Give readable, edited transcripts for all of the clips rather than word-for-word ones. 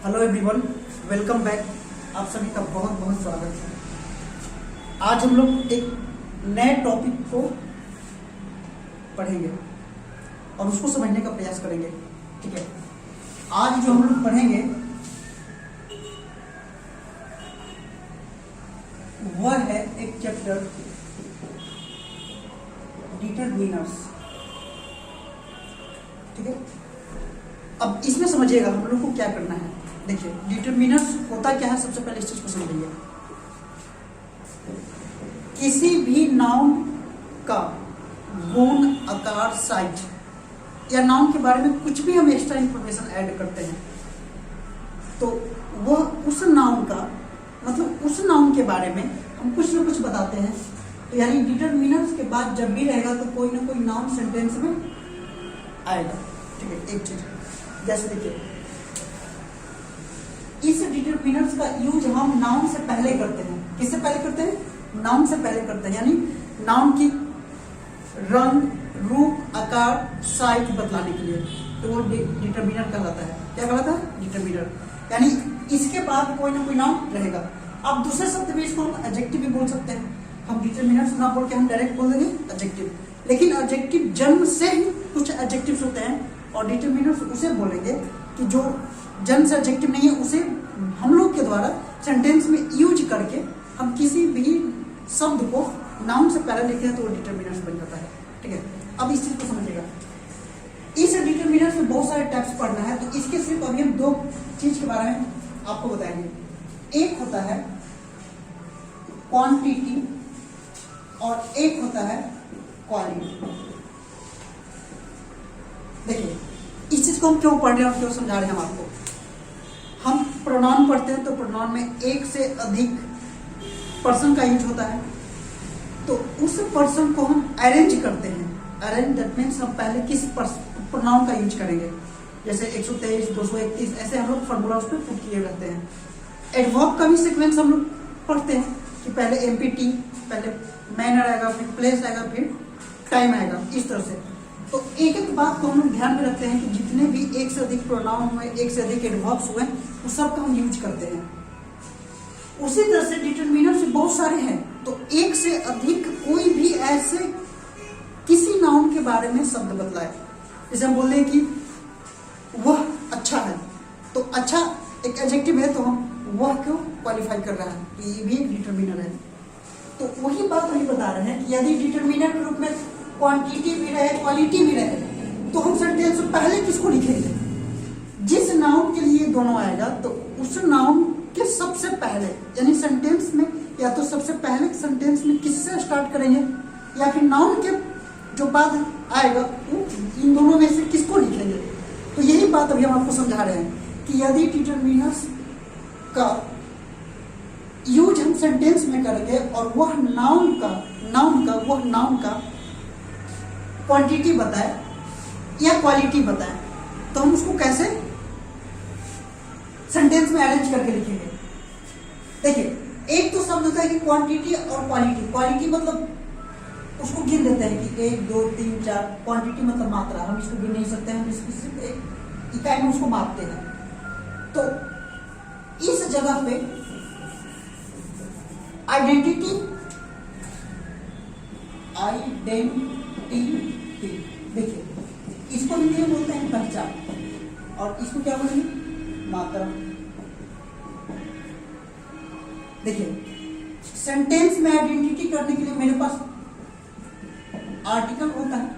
Hello everyone, welcome back. आप सभी का बहुत बहुत स्वागत है। आज हम लोग एक नए टॉपिक को पढ़ेंगे और उसको समझने का प्रयास करेंगे। ठीक है, आज जो हम लोग पढ़ेंगे वह है एक चैप्टर डिटरमिनर्स। ठीक है, अब इसमें समझिएगा हम लोग को क्या करना है। देखिए, डिटरमिनर्स होता क्या है, सबसे पहले इस चीज को समझिए। किसी भी नाउन का गुण, आकार, साइज या नाउन के बारे में कुछ भी हम एक्स्ट्रा इंफॉर्मेशन ऐड करते हैं तो वह उस नाउन का मतलब उस नाउन के बारे में हम कुछ ना कुछ बताते हैं। तो यानी डिटरमिनर्स के बाद जब भी रहेगा तो कोई ना कोई नाउन सेंटेंस में आएगा। ठीक है, एक चीज जैसे देखिए, इस डिटरमिनर्स का यूज हम नाउन से पहले करते हैं। किससे पहले करते हैं? नाउन से पहले करते हैं। यानी नाउन की रंग, रूप, आकार, साइज बतलाने के लिए, तो वो डिटरमिनर कहलाता है। क्या कहलाता है? डिटरमिनर। यानी इसके बाद कोई ना कोई नाउन रहेगा। अब दूसरे शब्द में इसको हम एडजेक्टिव भी बोल सकते हैं। हम डिटरमिनर्स ना बोल के हम डायरेक्ट बोल देंगे एडजेक्टिव। लेकिन एडजेक्टिव जन्म से ही कुछ एडजेक्टिव्स होते हैं और डिटरमिनर्स उसे बोलेंगे कि जो जन्म से एडजेक्टिव नहीं है, उसे हम लोग के द्वारा सेंटेंस में यूज करके हम किसी भी शब्द को नाउन से पहले लिखते हैं तो वो डिटरमिनर्स बन जाता है। ठीक है, अब इस चीज को समझिएगा। इस डिटरमिनर्स में बहुत सारे टाइप्स पढ़ना है, तो इसके सिर्फ अभी हम दो चीज के बारे में आपको बताएंगे। एक होता है क्वांटिटी और एक होता है क्वालिटी। देखिए, इस चीज को हम क्यों पढ़ रहे हैं और क्यों समझा रहे हैं हम आपको। हम प्रोनाउन पढ़ते हैं तो प्रोनाउन में एक से अधिक पर्सन का यूज होता है, तो उस पर्सन को हम अरेंज करते हैं। अरेंज दैट मीन्स हम पहले किस प्रोनाउन का यूज करेंगे। जैसे 123, 231 ऐसे हम लोग फॉर्मूला उस पर पुट किए रहते हैं। एडवर्ब का भी सीक्वेंस हम लोग पढ़ते हैं कि पहले एमपीटी, पहले मैनर आएगा, फिर प्लेस आएगा, फिर टाइम आएगा, इस तरह से। तो एक एक बात को हम लोग ध्यान में रखते हैं कि जितने भी एक से अधिक प्रोनाउन हुए, एक से अधिक एडवर्ब्स हुए, उस सब का हम यूज करते हैं। उसी तरह से डिटरमिनर से बहुत सारे हैं, तो एक से अधिक कोई भी ऐसे किसी नाउन के बारे में शब्द बतलाए। जैसे हम बोल रहे हैं कि वह अच्छा है, तो अच्छा एक एडजेक्टिव है, तो हम वह क्यों क्वालिफाई कर रहा है, तो ये भी एक डिटरमिनर है। तो वही बात हम बता रहे हैं कि यदि डिटरमिनर के रूप में क्वांटिटी भी रहे, क्वालिटी भी रहे, तो हम सेंटेंस में पहले किसको लिखेंगे? जिस नाउन के लिए दोनों आएगा तो उस नाउन के सबसे पहले, यानी सेंटेंस में या तो सबसे पहले सेंटेंस में किससे स्टार्ट करेंगे, या फिर नाउन के जो बाद आएगा इन दोनों में से किसको लिखेंगे। तो यही बात अभी हम आपको समझा रहे हैं कि यदि डिटरमिनर्स का यूज हम सेंटेंस में करेंगे और वह नाउन का क्वांटिटी बताए या क्वालिटी बताए, तो हम उसको कैसे सेंटेंस में अरेंज करके लिखेंगे। देखिए, एक तो शब्द होता है कि क्वांटिटी और क्वालिटी। क्वालिटी मतलब उसको गिन देते हैं कि 1, 2, 3, 4। क्वांटिटी मतलब मात्रा, हम इसको गिन नहीं सकते, हम इसको सिर्फ एक इकाई में उसको मापते हैं। तो इस जगह पे आइडेंटिटी, देखिए, इसको हिंदी में बोलते हैं पहचान, और इसको क्या बोलेंगे? मात्रा। देखिए, सेंटेंस में आइडेंटिटी करने के लिए मेरे पास आर्टिकल होता है,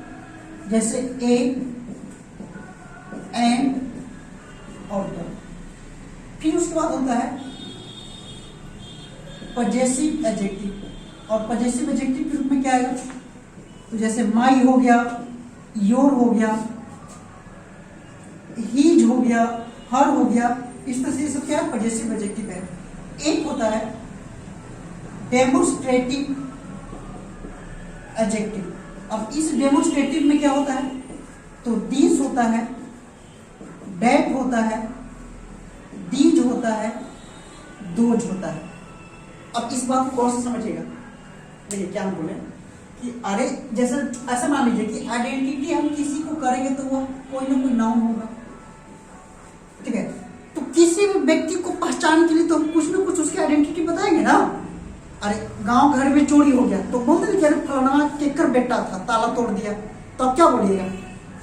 जैसे ए, एंड और द। फिर उसके बाद होता है पजेसिव एडजेक्टिव, और पजेसिव एडजेक्टिव के रूप में क्या आएगा? तो जैसे माई हो गया, योर हो गया, हीज हो गया, हर हो गया, इस तरह से सब क्या है? पजेसिव एडजेक्टिव है। एक होता है डेमोन्स्ट्रेटिव एडजेक्टिव। अब इस डेमोन्स्ट्रेटिव में क्या होता है? तो दिस होता है, दैट होता है, दीज होता है, दोज होता है। अब इस बात को कौन सा समझिएगा। देखिए, क्या हम बोले कि अरे जैसे ऐसा मान लीजिए कि आइडेंटिटी हम किसी को करेंगे तो वो कोई ना कोई नाउन होगा। ठीक है, तो किसी भी व्यक्ति को पहचान के लिए तो हम कुछ ना कुछ उसकी आइडेंटिटी बताएंगे ना। अरे गांव घर में चोरी हो गया तो बोलते ना कि अरे फलाना केकर बेटा था, ताला तोड़ दिया, तो अब क्या बोलिएगा?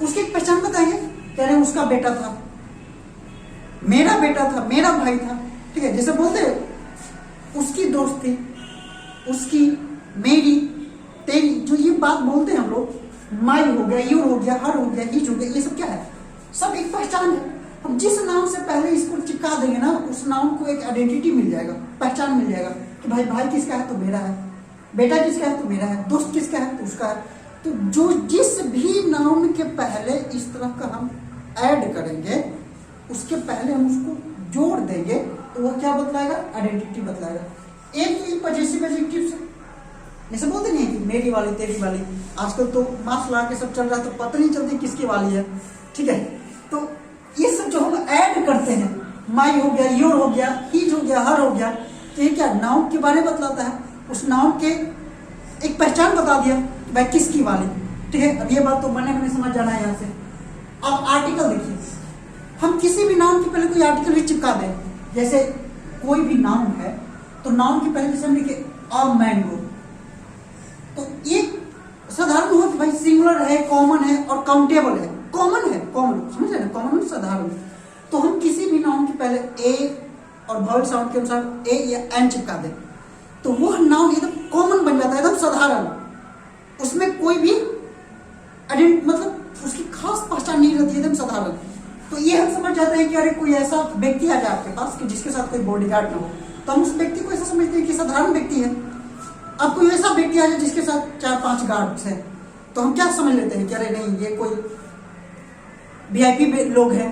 उसकी एक पहचान बताएंगे, कह रहे उसका बेटा था, मेरा बेटा था, मेरा भाई था, ठीक है। जैसे बोलते उसकी दोस्त थी, उसकी, मेरी, तेरी, जो ये बात बोलते हैं हम लोग, माई हो गया, योर हो गया, हर हो गया, हीज हो गया, ये सब क्या है? सब एक पहचान है। हम जिस नाम से पहले इसको चिपका देंगे ना, उस नाम को एक आइडेंटिटी मिल जाएगा, पहचान मिल जाएगा कि भाई किसका है तो मेरा है, बेटा किसका है तो मेरा है, दोस्त किसका है तो उसका है। तो जो जिस भी नाम के पहले इस तरह का हम ऐड करेंगे, उसके पहले हम उसको जोड़ देंगे, तो वह क्या बतलाएगा? आइडेंटिटी बतलाएगा। एक तो ये पॉजिटिव एडजेक्टिव से, जैसे बोलते नहीं कि मेरी वाली, तेरी वाली, आजकल तो मास्क लगा के सब चल रहा है तो पता नहीं चलती किसकी वाली है, ठीक है। तो ये सब जो हम ऐड करते हैं, माई हो गया, योर हो गया, हीज हो गया, हर हो गया, तो ये क्या नाउन के बारे में बतलाता है? उस नाउन के एक पहचान बता दिया भाई किसकी वाली, ठीक है। अब ये बात तो मैंने समझ जाना है यहाँ से। अब आर्टिकल देखिए, हम किसी भी नाउन के पहले कोई आर्टिकल भी चिपका दें, जैसे कोई भी नाउन है तो नाउन के पहले जैसे हम लिखे अ मैंगो, तो ये साधारण हो कि भाई सिंगुलर है, कॉमन है और काउंटेबल है। कॉमन है, कॉमन, समझ रहे ना, कॉमन साधारण। तो हम किसी भी नाउन के पहले ए और वावल साउंड के अनुसार ए या एन चिपका दें, तो वह नाउन एकदम कॉमन बन जाता है, एकदम साधारण, उसमें कोई भी मतलब उसकी खास पहचान नहीं रहती, एकदम साधारण। तो ये हम समझ जाते हैं कि अरे कोई ऐसा व्यक्ति आ जाए आपके पास कि जिसके साथ कोई बॉडीगार्ड ना हो, तो हम उस व्यक्ति को ऐसा समझते हैं कि साधारण व्यक्ति है। अब कोई ऐसा व्यक्ति आ जाए जिसके साथ 4-5 गार्ड्स हैं, तो हम क्या समझ लेते हैं कि अरे नहीं, ये कोई वीआईपी लोग हैं।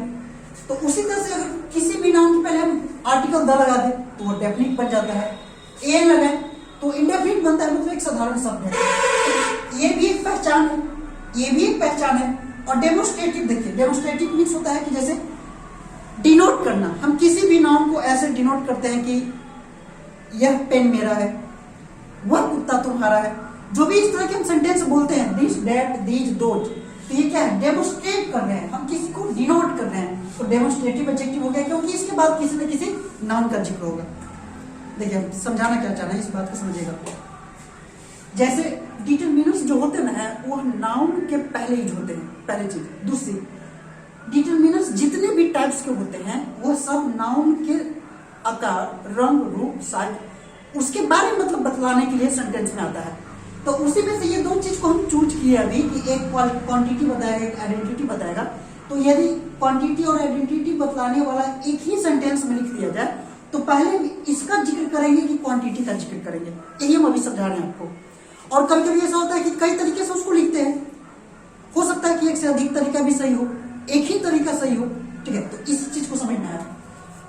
तो उसी तरह से अगर किसी भी नाम के पहले हम आर्टिकल द लगा दें तो वो डेफिनिट बन जाता है, ए लगाए तो इंडेफिनिट बनता है, मतलब एक साधारण शब्द है। ये भी एक पहचान है, ये भी एक पहचान है। और डेमोस्ट्रेटिव देखिए, डेमोस्ट्रेटिव मीन्स होता है कि जैसे डिनोट करना, हम किसी भी नाम को ऐसे डिनोट करते हैं कि यह पेन मेरा है, वह कुत्ता तुम्हारा है, जो भी इस तरह के हम सेंटेंस बोलते हैं, दिस, दैट, दीज, दोज, तो ये क्या है? डेमोस्ट्रेट कर रहे हैं, हम किसी को डिनोट कर रहे हैं, तो डेमोस्ट्रेटिव एडजेक्टिव हो गया, क्योंकि इसके बाद किसी न किसी नाउन का जिक्र होगा। देखिए समझाना क्या चाह रहे हैं, इस बात को समझिएगा। जैसे डिटरमिनर्स जो होते हैं वो नाउन के पहले ही होते हैं, पहली चीज। दूसरी, डिटरमिनर्स जितने भी टाइप्स के होते हैं वो सब नाउन के आकार, रंग, रूप, साइज, उसके बारे में मतलब बतलाने के लिए सेंटेंस में आता है। तो उसी में से ये दो चीज को हम चूज किए अभी कि एक क्वांटिटी बताएगा, एक आइडेंटिटी बताएगा। तो यदि क्वांटिटी और आइडेंटिटी बतलाने वाला एक ही सेंटेंस में लिख दिया जाए तो पहले इसका जिक्र करेंगे कि क्वांटिटी का जिक्र करेंगे, यही हम अभी समझा रहे हैं आपको। और कभी कभी ऐसा होता है कि कई तरीके से उसको लिखते हैं, हो सकता है कि एक से अधिक तरीका भी सही हो, एक ही तरीका सही हो, ठीक है। तो इस चीज को समझना है।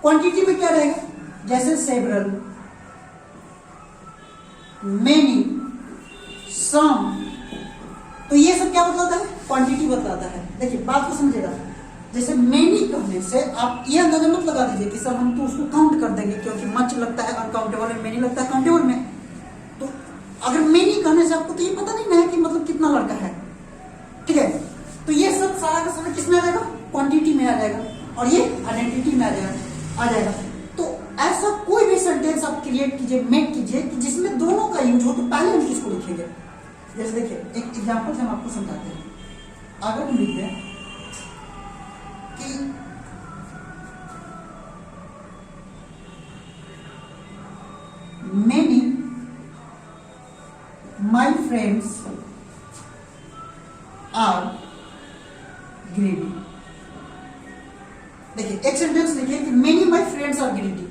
क्वांटिटी में क्या रहेगा? जैसे सेवरल, मेनी, सम, तो ये सब क्या बतलाता है? क्वांटिटी बतलाता है। देखिए बात को समझिएगा, जैसे मेनी कहने से आप ये अंदाजा मत लगा दीजिए कि सर हम तो उसको काउंट कर देंगे, क्योंकि मच लगता है अनकाउंटेबल में, मेनी लगता है काउंटेबल में। तो अगर मेनी कहने से आपको तो ये पता नहीं ना है कि मतलब कितना लड़का है, ठीक है। तो ये सब सारा का सारा किसमें आ जाएगा? क्वांटिटी में आ जाएगा, और ये आइडेंटिटी में आ जाएगा। तो ऐसा कोई भी सेंटेंस आप क्रिएट कीजिए, मेक कीजिए कि जिसमें दोनों का यूज हो, तो पहले हम किसको लिखेंगे? जैसे देखिए एक एग्जांपल से हम आपको समझाते हैं। अगर हम लिख दें कि many my friends are greedy, देखिए एक सेंटेंस लिखिए कि many my friends are greedy,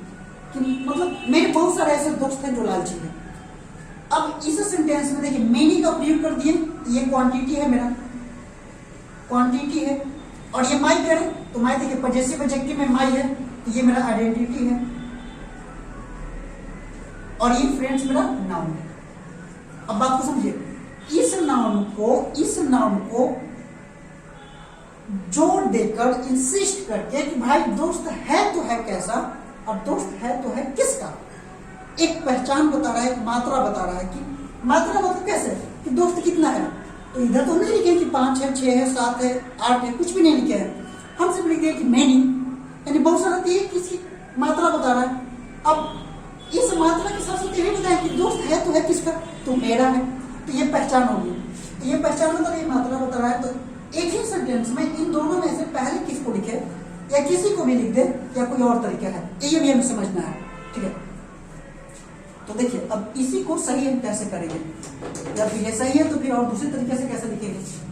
कि मतलब मेरे बहुत सारे ऐसे दोस्त हैं जो लालची हैं। अब इस सेंटेंस में देखिए many का प्रयोग कर दिए, ये क्वांटिटी है, मेरा क्वांटिटी है, और ये माई करें तो माई देखिए पॉजेसिव एडजेक्टिव में माई है, तो ये मेरा आइडेंटिटी है, और ये फ्रेंड्स मेरा नाउन है। अब बात को समझिए, इस नाउन को जोड़ देकर इंसिस्ट करके कि भाई दोस्त है तो है कैसा, और दोस्त है तो है किसका, एक पहचान बता रहा है, एक मात्रा बता रहा है। कि मात्रा मतलब कैसे कि दोस्त कितना है, तो इधर तो नहीं लिखे कि 5 है, 6 है, 7 है, 8 है, कुछ भी नहीं लिखे हैं। हम सिर्फ लिख दिए कि मैनी, यानी बहुत सारा, किसकी बता रहा है। अब इस मात्रा के साथ साथ ये भी बताया कि दोस्त है तो है किसका, तो मेरा है, तो ये पहचान होगी। तो ये पहचान मतलब ये मात्रा बता रहा है। तो एक ही सेंटेंस में इन दोनों में से पहले किसको लिखे या किसी को भी लिख दे या कोई और तरीका है, ये भी हमें समझना है। ठीक है, तो देखिए अब इसी को सही हम कैसे करेंगे, या फिर ये सही है तो फिर और दूसरे तरीके से कैसे लिखेंगे।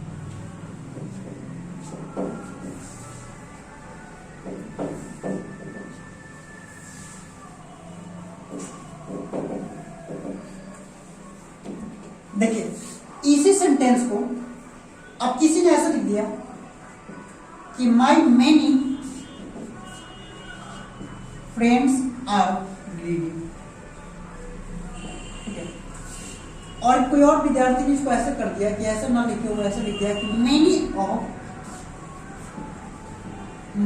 देखिए इसी सेंटेंस को अब किसी ने ऐसा लिख दिया कि माई मेनी फ्रेंड्स आर ग्रीडी। ठीक है, और कोई और विद्यार्थी ने इसको ऐसे कर दिया कि ऐसा ना लिखे, वो ऐसे लिख दिया कि many of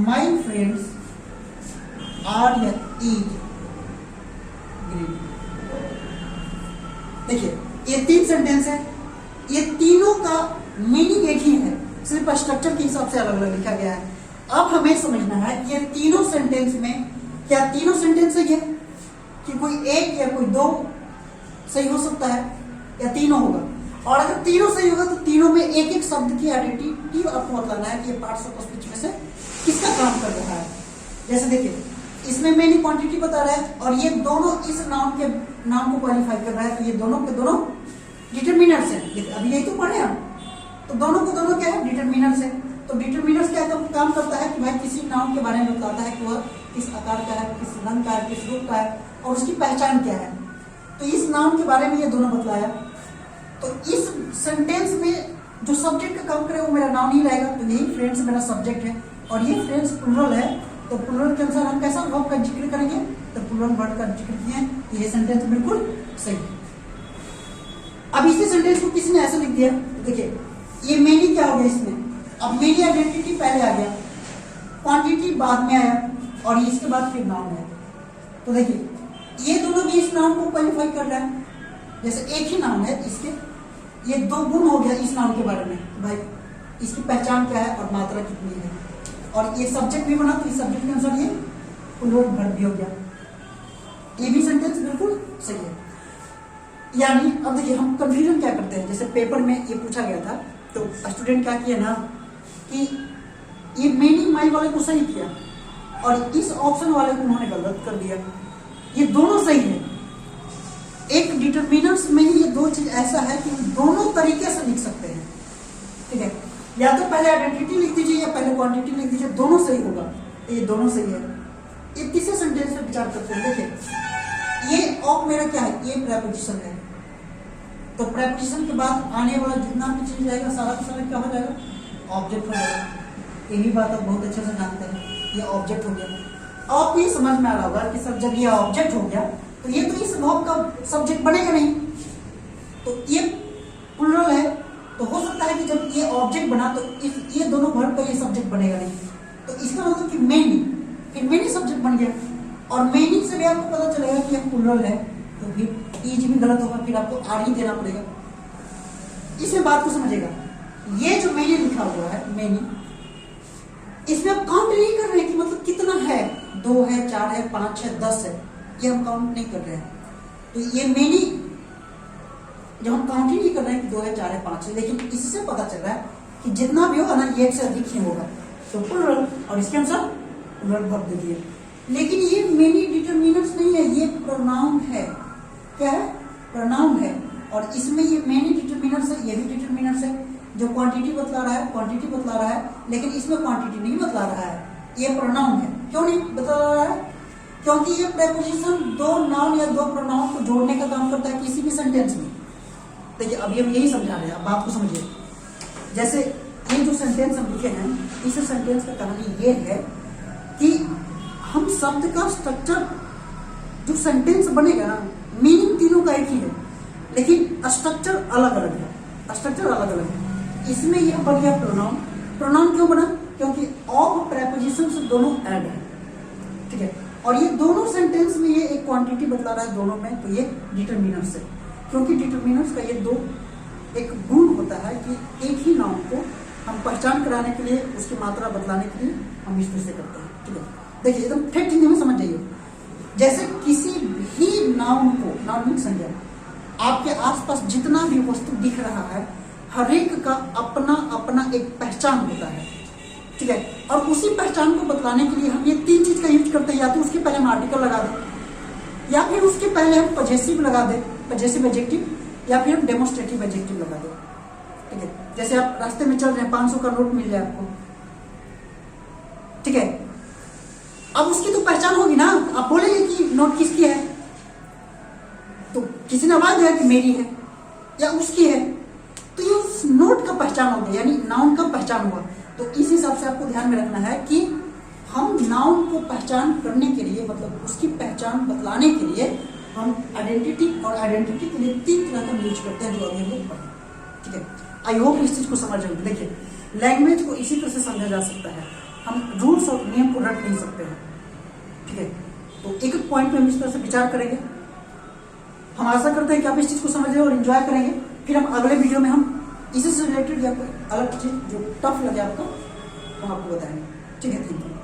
my friends are या इज ग्रीडी। देखिए ये तीन सेंटेंस है, ये तीनों का मीनिंग एक ही है, सिर्फ स्ट्रक्चर के हिसाब से अलग अलग लिखा गया है। अब हमें समझना है कि ये तीनों सेंटेंस में क्या तीनों सेंटेंस सही है कि कोई एक या कोई दो सही हो सकता है या तीनों होगा। और अगर तीनों सही होगा तो तीनों में एक एक शब्द की आइडेंटिटी आपको बताना है कि ये पार्ट्स ऑफ स्पीच में से किसका काम कर रहा है। जैसे देखिए इसमें मेनी क्वांटिटी बता रहा है और ये दोनों इस नाउन के नाम को क्वालिफाई कर रहा है, तो ये दोनों के दोनों डिटरमिनर्स हैं। अभी यही तो पढ़े हम, तो दोनों को दोनों क्या है, डिटरमिनर्स है। तो डिटरमिनर्स क्या काम करता है कि भाई किसी नाउन के बारे में बताता है कि वह किस आकार का है, किस रंग का है, किस रूप का है और उसकी पहचान क्या है। तो इस नाउन के बारे में ये दोनों बतलाया। तो इस सेंटेंस में जो सब्जेक्ट का काम करे वो मेरा नाउन ही रहेगा। तो यही फ्रेंड्स मेरा सब्जेक्ट है और ये फ्रेंड्स प्लुरल है। तो प्लुरल के अनुसार हम कैसा वर्ब का जिक्र करेंगे, तो प्लुरल वर्ब का जिक्र किए। ये सेंटेंस बिल्कुल सही है। अब इसी सेंटेंस को किसी ने ऐसा लिख दिया, देखिए ये मेनी क्या हो गया इसमें, अब मेनी आइडेंटिटी पहले आ गया, क्वांटिटी बाद में आया और इसके बाद फिर नाउन है। तो देखिए ये दोनों भी इस नाउन को क्वालिफाई कर रहा है। जैसे एक ही नाउन है, इसके ये दो गुण हो गया इस नाउन के बारे में, भाई इसकी पहचान क्या है और मात्रा कितनी है। और ये सब्जेक्ट भी बना तो इस सब्जेक्ट के अनुसार ये प्लुरल वर्ब भी हो गया। ये भी सेंटेंस बिल्कुल सही है। यानी अब देखिए हम कंफ्यूजन क्या करते हैं, जैसे पेपर में ये पूछा गया था तो स्टूडेंट क्या किया ना कि ये मेनी माई वाले को सही किया और इस ऑप्शन वाले को उन्होंने गलत कर दिया। ये दोनों सही है। एक डिटरमिनर्स में ही ये दो चीज ऐसा है कि दोनों तरीके से लिख सकते हैं। ठीक है, या तो पहले आइडेंटिटी लिख दीजिए या पहले क्वांटिटी लिख दीजिए, दोनों सही होगा। ये दोनों सही है। ये तीसरे सेंटेंस पे विचार करते हैं। देखिए ये ऑफ मेरा क्या है, ये प्रेपोजिशन है। तो प्रेपोजिशन के बाद आने वाला जितना भी चीज जाएगा सारा का सारा क्या हो जाएगा, ऑब्जेक्ट हो जाएगा। यही बात आप बहुत अच्छे से जानते हैं, ये ऑब्जेक्ट हो गया। आपको ये समझ में आ रहा होगा कि सर जब ये ऑब्जेक्ट हो गया तो ये तो इस वर्ब का सब्जेक्ट बनेगा नहीं, तो ये प्लुरल है। तो हो सकता है कि जब ये ऑब्जेक्ट बना तो ये दोनों वर्ब का ये सब्जेक्ट बनेगा नहीं। तो इसका मतलब कि मेनी, फिर मेनी सब्जेक्ट बन गया और मेनी से भी आपको पता चलेगा कि यह प्लुरल है, तो फिर ईज भी गलत होगा, फिर आपको आर ही देना पड़ेगा। इसमें बात को समझेगा। ये जो मेनी लिखा हुआ है मेनी, इसमें आप काउंट नहीं कर रहे हैं कि मतलब कितना है, 2 है, 4 है, 5 है, 10 है, ये हम काउंट नहीं कर रहे हैं। तो ये मेनी जब हम काउंट ही नहीं कर रहे हैं कि 2 है, 4 है, 5 है, लेकिन इससे पता चल रहा है कि जितना भी होगा ना ये एक से अधिक ही होगा, तो प्लुरल, और इसके अनुसार प्लुरल वर्ब दे दिए। लेकिन ये मेनी डिटरमिनर्स नहीं है, ये प्रोनाउन है। क्या है, प्रोनाउन है। और इसमें ये मेनी डिटरमिनर्स है, ये भी डिटरमिनर्स है। जो क्वांटिटी बतला रहा है क्वांटिटी बतला रहा है, लेकिन इसमें क्वांटिटी नहीं बतला रहा है, ये प्रोनाउन है। क्यों नहीं बतला रहा है, क्योंकि ये प्रेपोजिशन दो नाउन या दो प्रोनाउन को जोड़ने का काम करता है किसी भी सेंटेंस में। देखिए अभी हम यही समझा रहे हैं, अब बात को समझिए। जैसे ये जो सेंटेंस हम लिखे हैं, इस सेंटेंस का कहानी ये है कि हम शब्द का स्ट्रक्चर, जो सेंटेंस बनेगा ना, मीनिंग तीनों का एक ही है, लेकिन स्ट्रक्चर अलग अलग है। स्ट्रक्चर अलग अलग है। इसमें यह बन गया प्रोनाउन। प्रोनाउन क्यों बना, क्योंकि ऑफ प्रेपोजिशन से दोनों ऐड है। ठीक है, और ये दोनों सेंटेंस में ये एक क्वांटिटी बतला रहा है दोनों में, तो ये डिटरमिनर्स है। क्योंकि डिटरमिनर्स का ये दो एक गुण होता है कि एक ही नाउन को हम पहचान कराने के लिए, उसकी मात्रा बतलाने के लिए हम इस तरह से करते हैं। ठीक है, देखिए एकदम ठेठ हिंदी में समझ जाइए। जैसे किसी भी नाउन को, नाउन मीन संज्ञा, आपके आसपास जितना भी वस्तु दिख रहा है, हर एक का अपना अपना एक पहचान होता है, ठीक है। और उसी पहचान को बतलाने के लिए हम ये तीन चीज का यूज करते हैं, या तो उसके पहले हम आर्टिकल लगा दें, या फिर उसके पहले हम पजेसिव लगा दें, पजेसिव एडजेक्टिव, या फिर हम डेमोन्स्ट्रेटिव एडजेक्टिव लगा दें, ठीक है। जैसे आप रास्ते में चल रहे हैं, 500 का नोट मिल जाए आपको, ठीक है, अब उसकी तो पहचान होगी ना, आप बोलेंगे कि नोट किसकी है, तो किसी ने आवाज दिया कि मेरी है या उसकी है, तो ये उस नोट का पहचान हो गया, यानी नाउन का पहचान हुआ। तो इस हिसाब से आपको ध्यान में रखना है कि हम नाउन को पहचान करने के लिए, मतलब उसकी पहचान बतलाने के लिए हम आइडेंटिटी और आइडेंटिटी के लिए तीन तरह का यूज करते हैं, जो अभी हम लोग पढ़े, ठीक है। आई होप इस चीज को समझ रहे। देखिए, लैंग्वेज को इसी तरह से समझा जा सकता है, हम रूल्स और नियम को रट नहीं सकते हैं, ठीक है। तो एक एक पॉइंट पे हम इस तरह से विचार करेंगे। हम आशा करते हैं कि आप इस चीज को समझ रहे और एंजॉय करेंगे। फिर हम अगले वीडियो में हम इसी से रिलेटेड या कोई अलग चीज जो टफ लगे आपको, हम आपको बताएंगे, ठीक है। Thank you.